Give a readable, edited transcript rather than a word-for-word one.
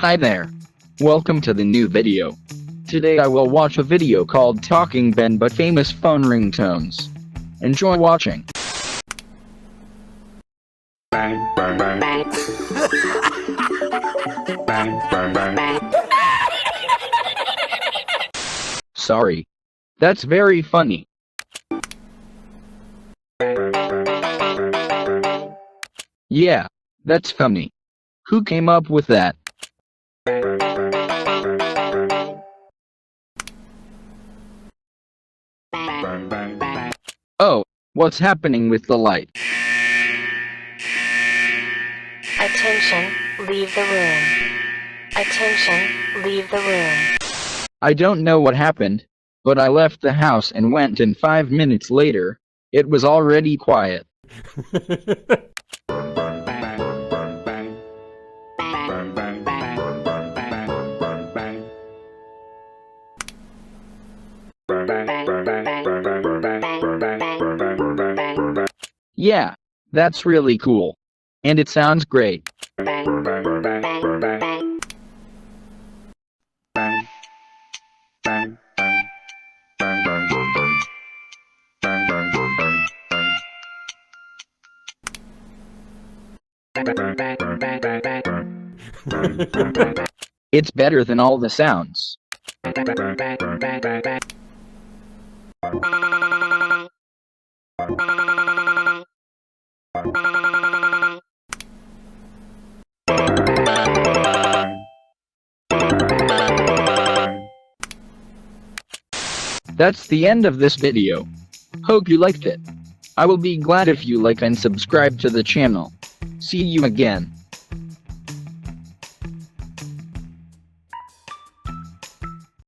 Hi there. Welcome to the new video. Today I will watch a video called Talking Ben but Famous Phone Ringtones. Enjoy watching. Bang, bang, bang. Bang, bang, bang. Sorry. That's very funny. Yeah, that's funny. Who came up with that? Bang, bang, bang. Oh, what's happening with the light? Attention, leave the room. Attention, leave the room. I don't know what happened, but I left the house and went and 5 minutes later, it was already quiet. Bang, bang, bang, bang, bang. Bang, bang, bang, bang, bang, bang, bang. Bang, bang, bang, bang, bang, bang, bang, bang, bang, bang. Yeah, that's really cool. And it sounds great. Bang, bang, bang, bang, bang. Bang, bang, bang. Bang, bang, bang, bang. Bang, bang, bang, bang, bang. Bang, bang, bang, bang, bang, bang. Bang, bang, bang, bang. It's better than all the sounds. Bang, bang, bang, bang, bang, bang, bang. That's the end of this video. Hope you liked it. I will be glad if you like and subscribe to the channel. See you again.